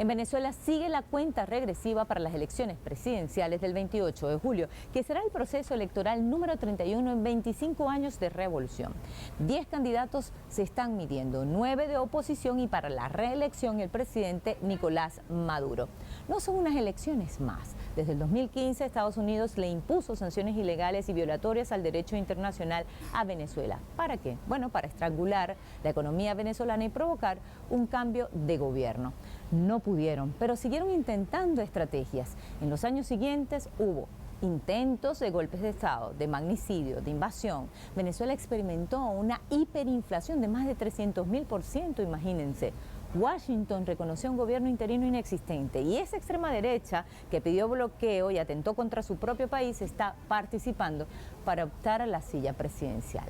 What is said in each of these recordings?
En Venezuela sigue la cuenta regresiva para las elecciones presidenciales del 28 de julio, que será el proceso electoral número 31 en 25 años de revolución. 10 candidatos se están midiendo, 9 de oposición y para la reelección el presidente Nicolás Maduro. No son unas elecciones más. Desde el 2015 Estados Unidos le impuso sanciones ilegales y violatorias al derecho internacional a Venezuela. ¿Para qué? Bueno, para estrangular la economía venezolana y provocar un cambio de gobierno. No pudieron, pero siguieron intentando estrategias. En los años siguientes hubo intentos de golpes de Estado, de magnicidio, de invasión. Venezuela experimentó una hiperinflación de más de 300.000%, imagínense. Washington reconoció un gobierno interino inexistente y esa extrema derecha que pidió bloqueo y atentó contra su propio país está participando para optar a la silla presidencial.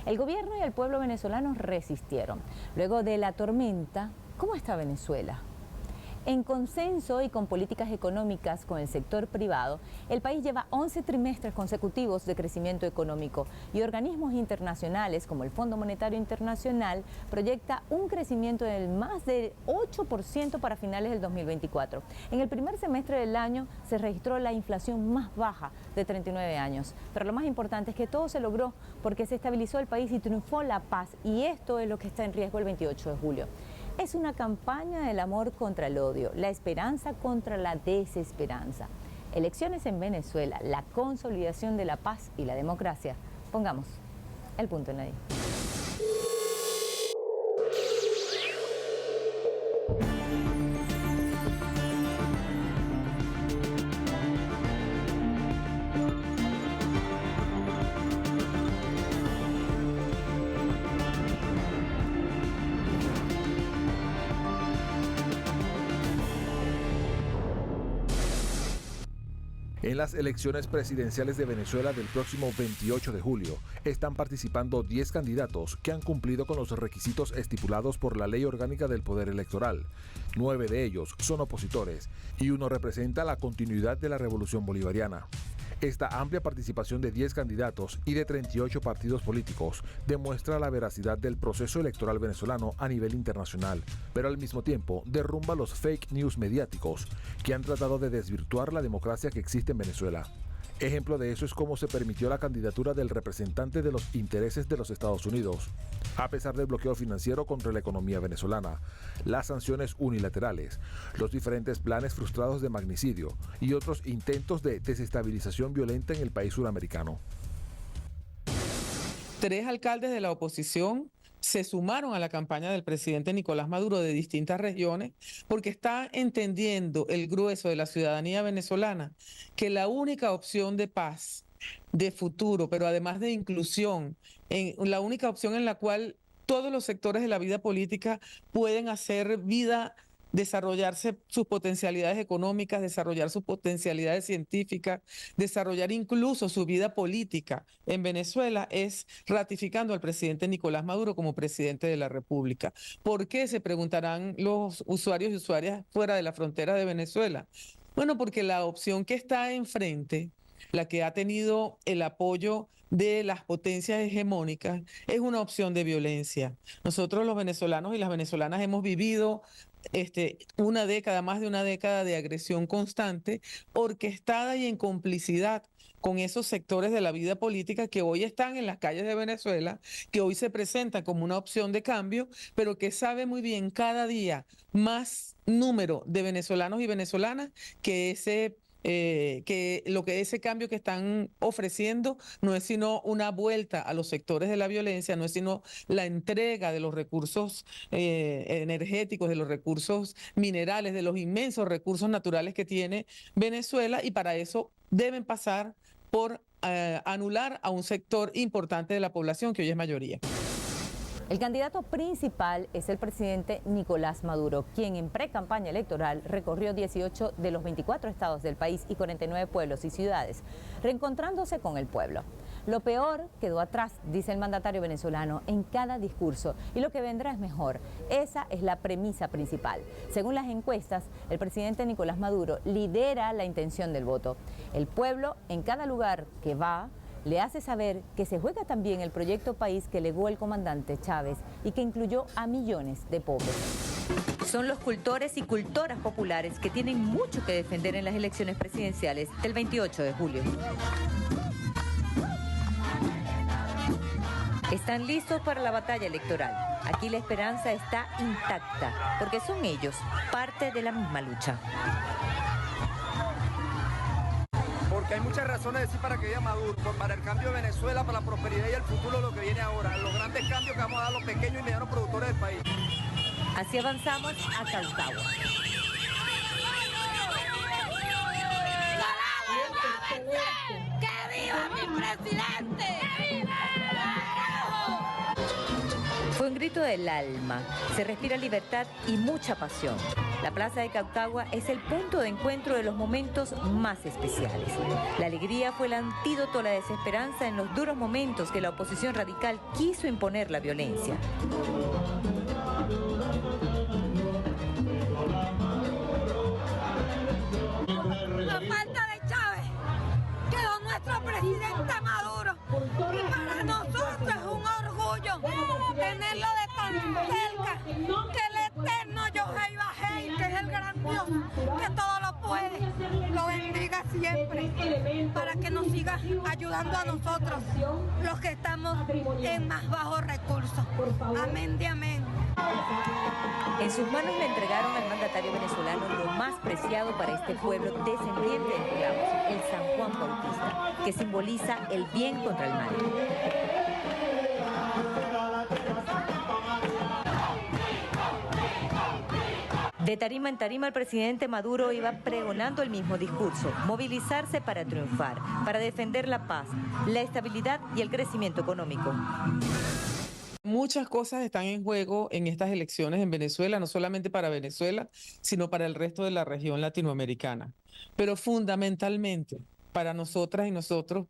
El gobierno y el pueblo venezolano resistieron. Luego de la tormenta, ¿cómo está Venezuela? En consenso y con políticas económicas con el sector privado, el país lleva 11 trimestres consecutivos de crecimiento económico y organismos internacionales como el Fondo Monetario Internacional proyecta un crecimiento del más del 8% para finales del 2024. En el primer semestre del año se registró la inflación más baja de 39 años, pero lo más importante es que todo se logró porque se estabilizó el país y triunfó la paz, y esto es lo que está en riesgo el 28 de julio. Es una campaña del amor contra el odio, la esperanza contra la desesperanza. Elecciones en Venezuela, la consolidación de la paz y la democracia. Pongamos el punto en la I. En las elecciones presidenciales de Venezuela del próximo 28 de julio están participando 10 candidatos que han cumplido con los requisitos estipulados por la Ley Orgánica del Poder Electoral. 9 de ellos son opositores y uno representa la continuidad de la Revolución Bolivariana. Esta amplia participación de 10 candidatos y de 38 partidos políticos demuestra la veracidad del proceso electoral venezolano a nivel internacional, pero al mismo tiempo derrumba los fake news mediáticos que han tratado de desvirtuar la democracia que existe en Venezuela. Ejemplo de eso es cómo se permitió la candidatura del representante de los intereses de los Estados Unidos, a pesar del bloqueo financiero contra la economía venezolana, las sanciones unilaterales, los diferentes planes frustrados de magnicidio y otros intentos de desestabilización violenta en el país suramericano. 3 alcaldes de la oposición se sumaron a la campaña del presidente Nicolás Maduro de distintas regiones porque está entendiendo el grueso de la ciudadanía venezolana que la única opción de paz, de futuro, pero además de inclusión, la única opción en la cual todos los sectores de la vida política pueden hacer vida, desarrollarse sus potencialidades económicas, desarrollar sus potencialidades científicas, desarrollar incluso su vida política en Venezuela, es ratificando al presidente Nicolás Maduro como presidente de la República. ¿Por qué? Se preguntarán los usuarios y usuarias fuera de la frontera de Venezuela. Bueno, porque la opción que está enfrente, la que ha tenido el apoyo de las potencias hegemónicas, es una opción de violencia. Nosotros los venezolanos y las venezolanas hemos vivido una década, más de una década de agresión constante, orquestada y en complicidad con esos sectores de la vida política que hoy están en las calles de Venezuela, que hoy se presentan como una opción de cambio, pero que sabe muy bien cada día más número de venezolanos y venezolanas que ese cambio que están ofreciendo no es sino una vuelta a los sectores de la violencia, no es sino la entrega de los recursos energéticos, de los recursos minerales, de los inmensos recursos naturales que tiene Venezuela, y para eso deben pasar por anular a un sector importante de la población que hoy es mayoría. El candidato principal es el presidente Nicolás Maduro, quien en pre-campaña electoral recorrió 18 de los 24 estados del país y 49 pueblos y ciudades, reencontrándose con el pueblo. Lo peor quedó atrás, dice el mandatario venezolano en cada discurso, y lo que vendrá es mejor. Esa es la premisa principal. Según las encuestas, el presidente Nicolás Maduro lidera la intención del voto. El pueblo, en cada lugar que va, le hace saber que se juega también el proyecto país que legó el comandante Chávez y que incluyó a millones de pobres. Son los cultores y cultoras populares que tienen mucho que defender en las elecciones presidenciales del 28 de julio. Están listos para la batalla electoral. Aquí la esperanza está intacta, porque son ellos parte de la misma lucha. Porque hay muchas razones de decir para que viva Maduro, para el cambio de Venezuela, para la prosperidad y el futuro de lo que viene ahora, los grandes cambios que vamos a dar a los pequeños y medianos productores del país. Así avanzamos a Cautagua. ¡Que viva mi presidente! Fue un grito del alma, se respira libertad y mucha pasión. La plaza de Cautagua es el punto de encuentro de los momentos más especiales. La alegría fue el antídoto a la desesperanza en los duros momentos que la oposición radical quiso imponer la violencia. La falta de Chávez quedó nuestro presidente Maduro. Y para nosotros es un orgullo tenerlo de tan cerca, que el eterno Yohei Bajei, que es el gran Dios, que todo lo puede, lo bendiga siempre, para que nos siga ayudando a nosotros, los que estamos en más bajos recursos. Amén de amén. En sus manos le entregaron al mandatario venezolano lo más preciado para este pueblo descendiente de esclavos, el San Juan Bautista, que simboliza el bien contra el mal. De tarima en tarima, el presidente Maduro iba pregonando el mismo discurso: movilizarse para triunfar, para defender la paz, la estabilidad y el crecimiento económico. Muchas cosas están en juego en estas elecciones en Venezuela, no solamente para Venezuela, sino para el resto de la región latinoamericana. Pero fundamentalmente, para nosotras y nosotros,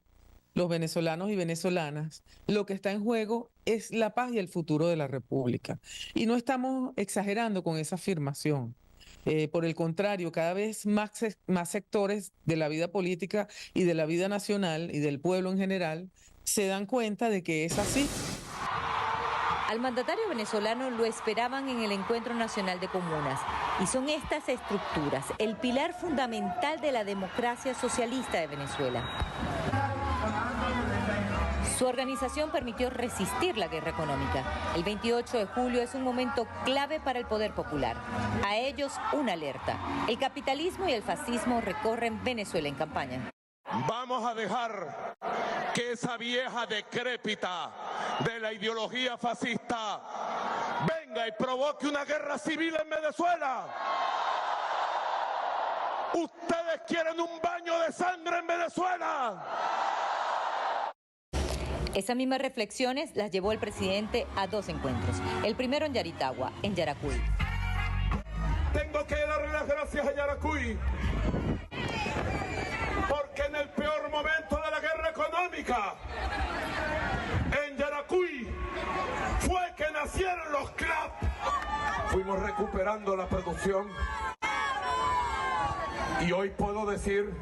los venezolanos y venezolanas, lo que está en juego es la paz y el futuro de la República. Y no estamos exagerando con esa afirmación. Por el contrario, cada vez más sectores de la vida política y de la vida nacional y del pueblo en general se dan cuenta de que es así. Al mandatario venezolano lo esperaban en el Encuentro Nacional de Comunas, y son estas estructuras el pilar fundamental de la democracia socialista de Venezuela. Su organización permitió resistir la guerra económica. El 28 de julio es un momento clave para el poder popular. A ellos una alerta: el capitalismo y el fascismo recorren Venezuela en campaña. Vamos a dejar que esa vieja decrépita de la ideología fascista venga y provoque una guerra civil en Venezuela. Ustedes quieren un baño de sangre en Venezuela. Esas mismas reflexiones las llevó el presidente a dos encuentros. El primero en Yaritagua, en Yaracuy. Tengo que darle las gracias a Yaracuy, porque en el peor momento de la guerra económica, en Yaracuy fue que nacieron los CLAP. Fuimos recuperando la producción y hoy puedo decir,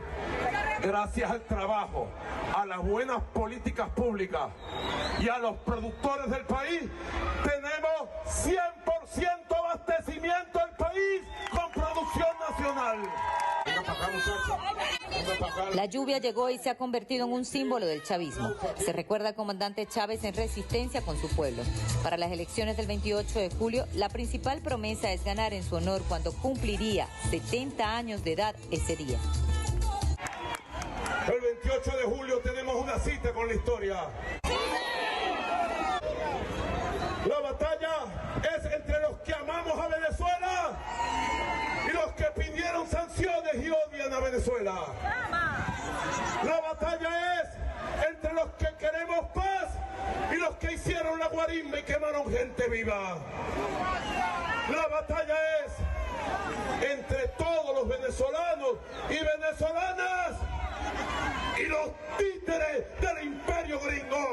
gracias al trabajo, a las buenas políticas públicas y a los productores del país, tenemos 100% abastecimiento del país con producción nacional. La lluvia llegó y se ha convertido en un símbolo del chavismo. Se recuerda al comandante Chávez en resistencia con su pueblo. Para las elecciones del 28 de julio, la principal promesa es ganar en su honor cuando cumpliría 70 años de edad ese día. El 28 de julio tenemos una cita con la historia. La batalla es entre los que amamos a Venezuela y los que pidieron sanciones y odian a Venezuela. La batalla es entre los que queremos paz y los que hicieron la guarimba y quemaron gente viva. La batalla es entre todos los venezolanos y venezolanas y los títeres del imperio gringo.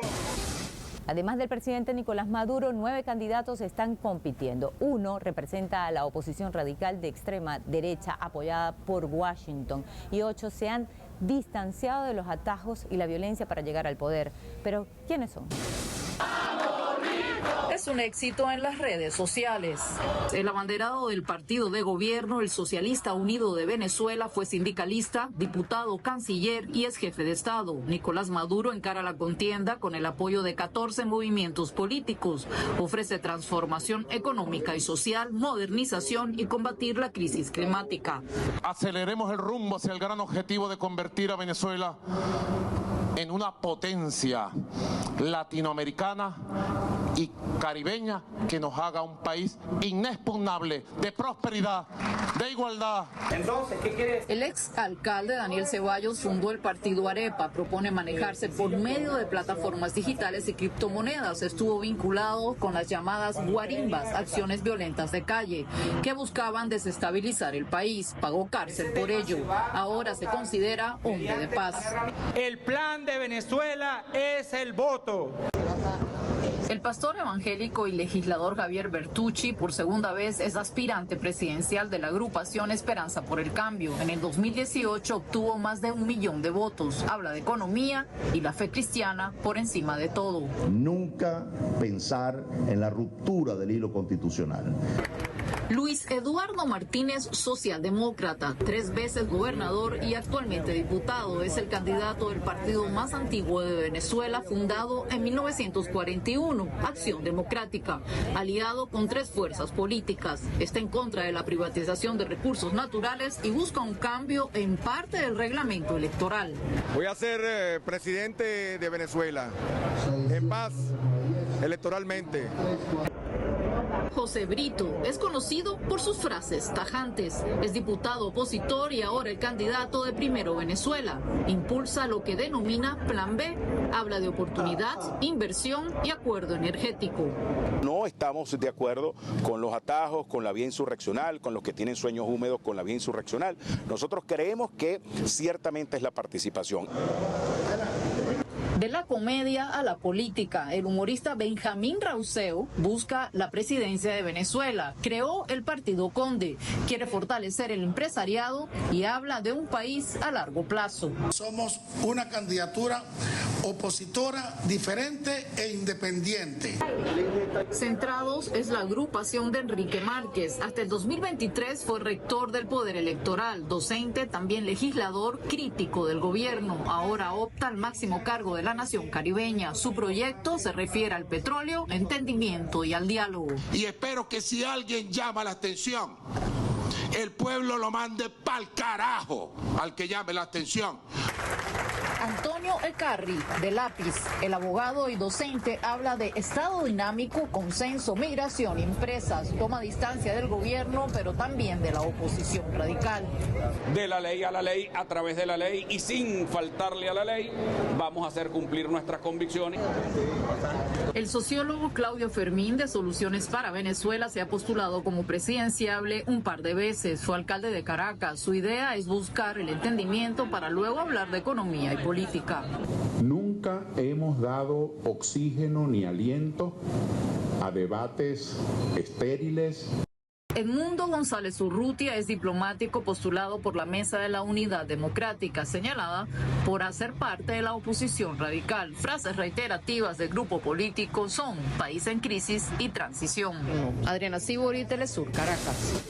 Además del presidente Nicolás Maduro, 9 candidatos están compitiendo. Uno representa a la oposición radical de extrema derecha apoyada por Washington y 8 se han distanciado de los atajos y la violencia para llegar al poder. Pero, ¿quiénes son? Es es un éxito en las redes sociales. El abanderado del partido de gobierno, el Socialista Unido de Venezuela, fue sindicalista, diputado, canciller y ex jefe de Estado. Nicolás Maduro encara la contienda con el apoyo de 14 movimientos políticos. Ofrece transformación económica y social, modernización y combatir la crisis climática. Aceleremos el rumbo hacia el gran objetivo de convertir a Venezuela en una potencia latinoamericana y caribeña que nos haga un país inexpugnable de prosperidad, de igualdad. Entonces, ¿qué quiere? El ex alcalde Daniel Ceballos fundó el partido Arepa, propone manejarse por medio de plataformas digitales y criptomonedas. Estuvo vinculado con las llamadas guarimbas, acciones violentas de calle, que buscaban desestabilizar el país. Pagó cárcel por ello. Ahora se considera hombre de paz. El plan de Venezuela es el voto. El pastor evangélico y legislador Javier Bertucci, por segunda vez, es aspirante presidencial de la agrupación Esperanza por el Cambio. En el 2018 obtuvo más de 1 millón de votos. Habla de economía y la fe cristiana por encima de todo. Nunca pensar en la ruptura del hilo constitucional. Luis Eduardo Martínez, socialdemócrata, 3 veces gobernador y actualmente diputado, es el candidato del partido más antiguo de Venezuela, fundado en 1941, Acción Democrática, aliado con 3 fuerzas políticas. Está en contra de la privatización de recursos naturales y busca un cambio en parte del reglamento electoral. Voy a ser presidente de Venezuela, en paz, electoralmente. José Brito es conocido por sus frases tajantes. Es diputado opositor y ahora el candidato de Primero Venezuela. Impulsa lo que denomina Plan B. Habla de oportunidad, inversión y acuerdo energético. No estamos de acuerdo con los atajos, con la vía insurreccional, con los que tienen sueños húmedos con la vía insurreccional. Nosotros creemos que ciertamente es la participación. De la comedia a la política, el humorista Benjamín Rauseo busca la presidencia de Venezuela. Creó el Partido Conde, quiere fortalecer el empresariado y habla de un país a largo plazo. Somos una candidatura opositora, diferente e independiente. Centrados es la agrupación de Enrique Márquez. Hasta el 2023 fue rector del Poder Electoral, docente, también legislador, crítico del gobierno. Ahora opta al máximo cargo de la nación caribeña. Su proyecto se refiere al petróleo, entendimiento y al diálogo. Y espero que si alguien llama la atención, el pueblo lo mande pa'l carajo al que llame la atención. Antonio Ecarri, de Lápiz, el abogado y docente, habla de estado dinámico, consenso, migración, empresas, toma distancia del gobierno, pero también de la oposición radical. De la ley a la ley, a través de la ley y sin faltarle a la ley, vamos a hacer cumplir nuestras convicciones. El sociólogo Claudio Fermín, de Soluciones para Venezuela, se ha postulado como presidenciable un par de veces. Fue alcalde de Caracas. Su idea es buscar el entendimiento para luego hablar de economía y política. Nunca hemos dado oxígeno ni aliento a debates estériles. Edmundo González Urrutia es diplomático postulado por la Mesa de la Unidad Democrática, señalada por hacer parte de la oposición radical. Frases reiterativas del grupo político son país en crisis y transición. Adriana Sibori, Telesur, Caracas.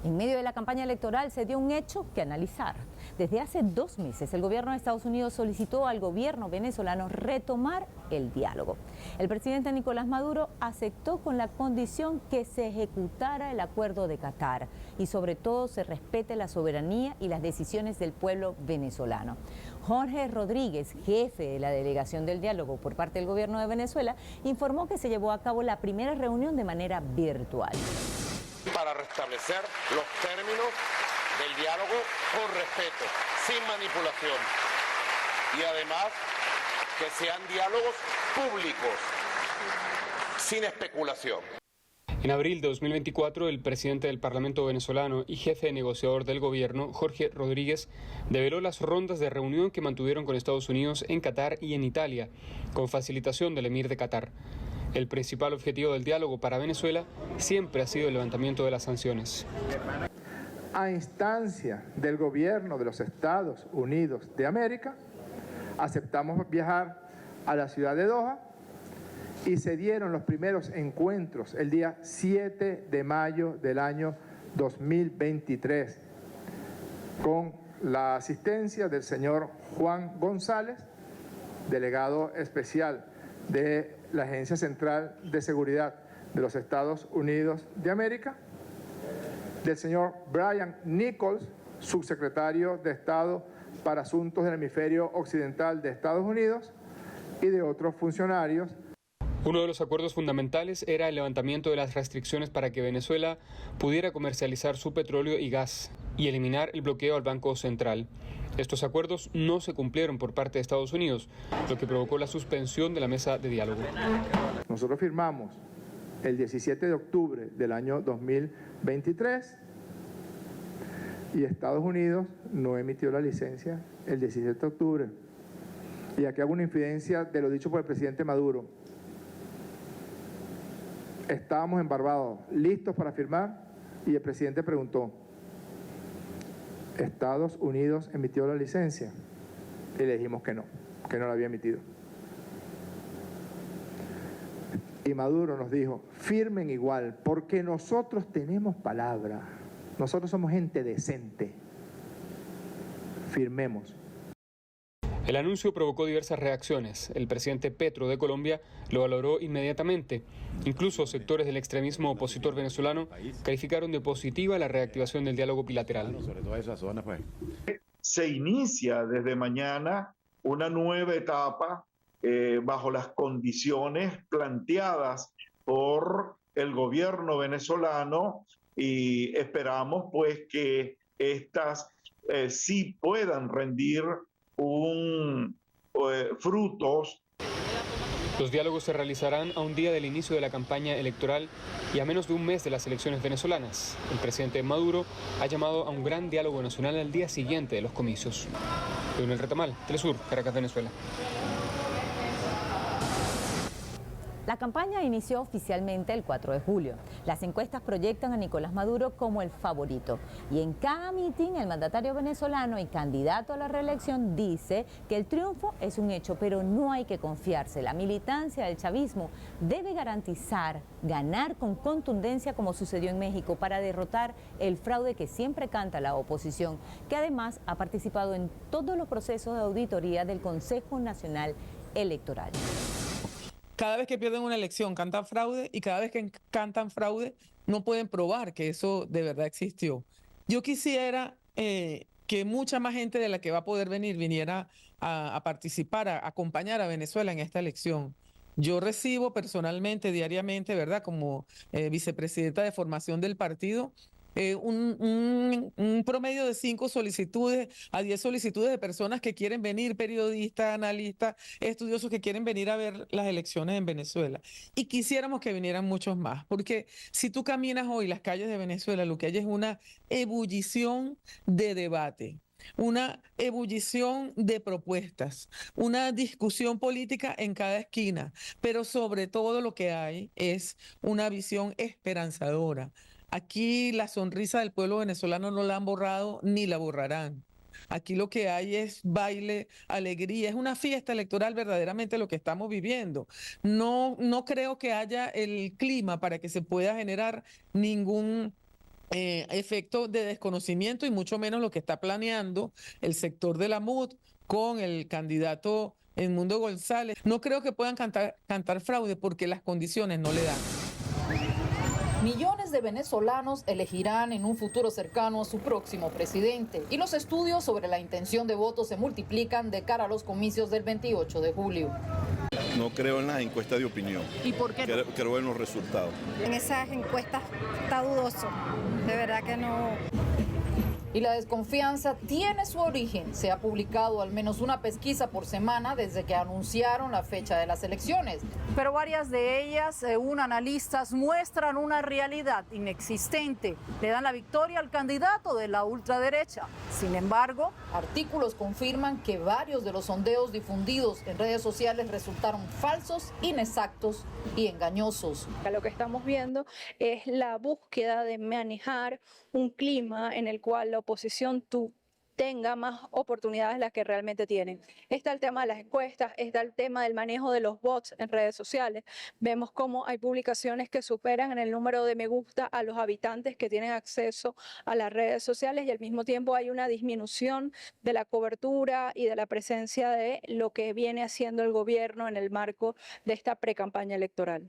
En medio de la campaña electoral se dio un hecho que analizar. Desde hace 2 meses, el gobierno de Estados Unidos solicitó al gobierno venezolano retomar el diálogo. El presidente Nicolás Maduro aceptó con la condición que se ejecutara el acuerdo de Qatar y sobre todo se respete la soberanía y las decisiones del pueblo venezolano. Jorge Rodríguez, jefe de la delegación del diálogo por parte del gobierno de Venezuela, informó que se llevó a cabo la primera reunión de manera virtual. Para restablecer los términos del diálogo con respeto, sin manipulación. Y además que sean diálogos públicos, sin especulación. En abril de 2024, el presidente del Parlamento venezolano y jefe negociador del gobierno, Jorge Rodríguez, develó las rondas de reunión que mantuvieron con Estados Unidos en Qatar y en Italia, con facilitación del emir de Qatar. El principal objetivo del diálogo para Venezuela siempre ha sido el levantamiento de las sanciones. A instancia del gobierno de los Estados Unidos de América, aceptamos viajar a la ciudad de Doha y se dieron los primeros encuentros el día 7 de mayo del año 2023 con la asistencia del señor Juan González, delegado especial de la Agencia Central de Seguridad de los Estados Unidos de América, del señor Brian Nichols, subsecretario de Estado para Asuntos del Hemisferio Occidental de Estados Unidos, y de otros funcionarios. Uno de los acuerdos fundamentales era el levantamiento de las restricciones para que Venezuela pudiera comercializar su petróleo y gas y eliminar el bloqueo al Banco Central. Estos acuerdos no se cumplieron por parte de Estados Unidos, lo que provocó la suspensión de la mesa de diálogo. Nosotros firmamos el 17 de octubre del año 2023 y Estados Unidos no emitió la licencia el 17 de octubre. Y aquí hago una infidencia de lo dicho por el presidente Maduro. Estábamos en Barbados, listos para firmar, y el presidente preguntó: ¿Estados Unidos emitió la licencia? Y le dijimos que no la había emitido. Y Maduro nos dijo: firmen igual, porque nosotros tenemos palabra, nosotros somos gente decente, firmemos. El anuncio provocó diversas reacciones. El presidente Petro de Colombia lo valoró inmediatamente. Incluso sectores del extremismo opositor venezolano calificaron de positiva la reactivación del diálogo bilateral. Se inicia desde mañana una nueva etapa bajo las condiciones planteadas por el gobierno venezolano y esperamos pues que estas sí puedan rendir frutos. Los diálogos se realizarán a un día del inicio de la campaña electoral y a menos de un mes de las elecciones venezolanas. El presidente Maduro ha llamado a un gran diálogo nacional al día siguiente de los comicios. Leonel Retamal, Telesur, Caracas, Venezuela. La campaña inició oficialmente el 4 de julio. Las encuestas proyectan a Nicolás Maduro como el favorito. Y en cada mitin, el mandatario venezolano y candidato a la reelección dice que el triunfo es un hecho, pero no hay que confiarse. La militancia del chavismo debe garantizar ganar con contundencia, como sucedió en México, para derrotar el fraude que siempre canta la oposición, que además ha participado en todos los procesos de auditoría del Consejo Nacional Electoral. Cada vez que pierden una elección cantan fraude, y cada vez que cantan fraude no pueden probar que eso de verdad existió. Yo quisiera que mucha más gente de la que va a poder venir viniera a participar, a acompañar a Venezuela en esta elección. Yo recibo personalmente, diariamente, ¿verdad?, como vicepresidenta de formación del partido, un promedio de 5 solicitudes a 10 solicitudes de personas que quieren venir, periodistas, analistas, estudiosos que quieren venir a ver las elecciones en Venezuela. Y quisiéramos que vinieran muchos más, porque si tú caminas hoy las calles de Venezuela, lo que hay es una ebullición de debate, una ebullición de propuestas, una discusión política en cada esquina, pero sobre todo lo que hay es una visión esperanzadora. Aquí la sonrisa del pueblo venezolano no la han borrado ni la borrarán. Aquí lo que hay es baile, alegría, es una fiesta electoral verdaderamente lo que estamos viviendo. No creo que haya el clima para que se pueda generar ningún efecto de desconocimiento y mucho menos lo que está planeando el sector de la MUD con el candidato Edmundo González. No creo que puedan cantar fraude porque las condiciones no le dan. Millones de venezolanos elegirán en un futuro cercano a su próximo presidente y los estudios sobre la intención de voto se multiplican de cara a los comicios del 28 de julio. No creo en las encuestas de opinión. ¿Y por qué no? Creo en los resultados. En esas encuestas está dudoso, de verdad que no. Y la desconfianza tiene su origen. Se ha publicado al menos una pesquisa por semana desde que anunciaron la fecha de las elecciones. Pero varias de ellas, según analistas, muestran una realidad inexistente. Le dan la victoria al candidato de la ultraderecha. Sin embargo, artículos confirman que varios de los sondeos difundidos en redes sociales resultaron falsos, inexactos y engañosos. Lo que estamos viendo es la búsqueda de manejar un clima en el cual la oposición tenga más oportunidades de las que realmente tienen. Está el tema de las encuestas, está el tema del manejo de los bots en redes sociales. Vemos cómo hay publicaciones que superan en el número de me gusta a los habitantes que tienen acceso a las redes sociales y al mismo tiempo hay una disminución de la cobertura y de la presencia de lo que viene haciendo el gobierno en el marco de esta precampaña electoral.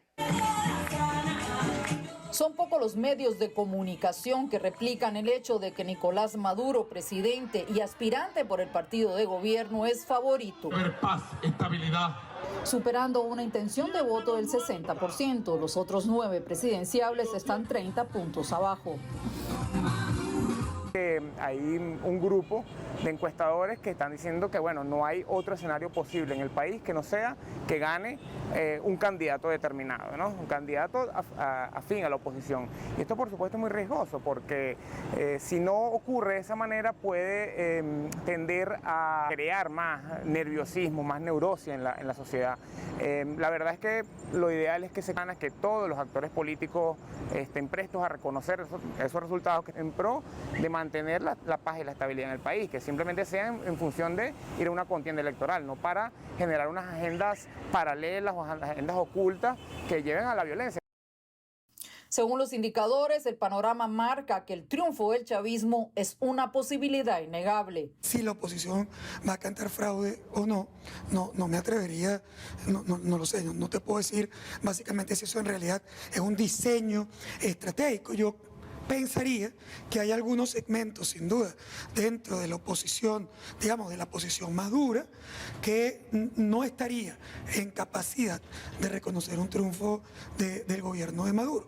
Son pocos los medios de comunicación que replican el hecho de que Nicolás Maduro, presidente y aspirante por el partido de gobierno, es favorito. Paz, estabilidad. Superando una intención de voto del 60%. Los otros 9 presidenciables están 30 puntos abajo. Hay un grupo de encuestadores que están diciendo que bueno, no hay otro escenario posible en el país que no sea que gane un candidato determinado, ¿no? Un candidato afín a la oposición. Y esto por supuesto es muy riesgoso porque si no ocurre de esa manera puede tender a crear más nerviosismo, más neurosis en la sociedad. La verdad es que lo ideal es que se gane, que todos los actores políticos estén prestos a reconocer esos resultados en pro de mantener la paz y la estabilidad en el país, que simplemente sean en función de ir a una contienda electoral, no para generar unas agendas paralelas o agendas ocultas que lleven a la violencia. Según los indicadores, el panorama marca que el triunfo del chavismo es una posibilidad innegable. Si la oposición va a cantar fraude o no me atrevería, no lo sé, no te puedo decir básicamente si eso en realidad es un diseño estratégico. Yo pensaría que hay algunos segmentos, sin duda, dentro de la oposición, digamos, de la oposición más dura, que no estaría en capacidad de reconocer un triunfo del gobierno de Maduro.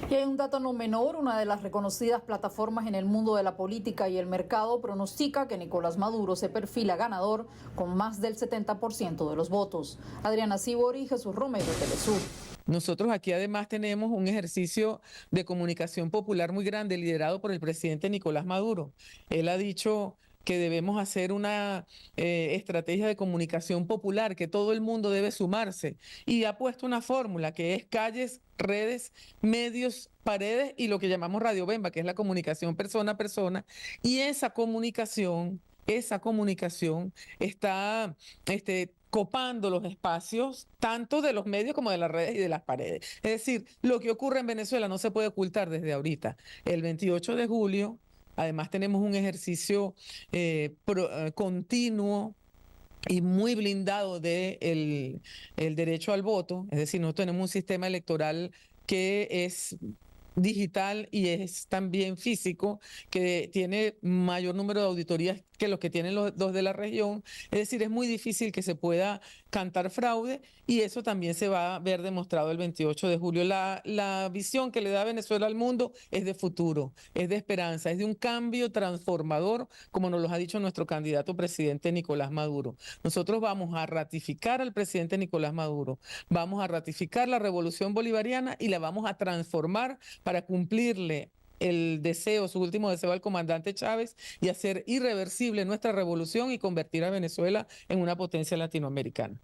Y hay un dato no menor, una de las reconocidas plataformas en el mundo de la política y el mercado pronostica que Nicolás Maduro se perfila ganador con más del 70% de los votos. Adriana Sibori y Jesús Romero, Telesur. Nosotros aquí además tenemos un ejercicio de comunicación popular muy grande liderado por el presidente Nicolás Maduro. Él ha dicho que debemos hacer una estrategia de comunicación popular, que todo el mundo debe sumarse y ha puesto una fórmula que es calles, redes, medios, paredes y lo que llamamos Radio Bemba, que es la comunicación persona a persona, y esa comunicación está copando los espacios tanto de los medios como de las redes y de las paredes. Es decir, lo que ocurre en Venezuela no se puede ocultar desde ahorita. El 28 de julio, además tenemos un ejercicio continuo y muy blindado del derecho al voto. Es decir, nosotros tenemos un sistema electoral que es digital y es también físico, que tiene mayor número de auditorías que los que tienen los dos de la región. Es decir, es muy difícil que se pueda cantar fraude y eso también se va a ver demostrado el 28 de julio. La visión que le da Venezuela al mundo es de futuro, es de esperanza, es de un cambio transformador, como nos lo ha dicho nuestro candidato presidente Nicolás Maduro. Nosotros vamos a ratificar al presidente Nicolás Maduro, vamos a ratificar la revolución bolivariana y la vamos a transformar para cumplirle el deseo, su último deseo al comandante Chávez y hacer irreversible nuestra revolución y convertir a Venezuela en una potencia latinoamericana.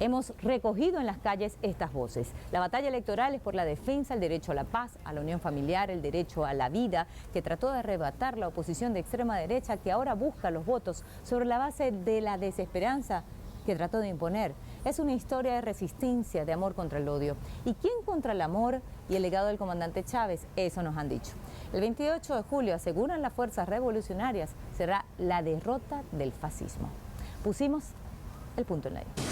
Hemos recogido en las calles estas voces. La batalla electoral es por la defensa, el derecho a la paz, a la unión familiar, el derecho a la vida, que trató de arrebatar la oposición de extrema derecha que ahora busca los votos sobre la base de la desesperanza que trató de imponer. Es una historia de resistencia, de amor contra el odio. ¿Y quién contra el amor y el legado del comandante Chávez? Eso nos han dicho. El 28 de julio, aseguran las fuerzas revolucionarias, será la derrota del fascismo. Pusimos el punto en la I.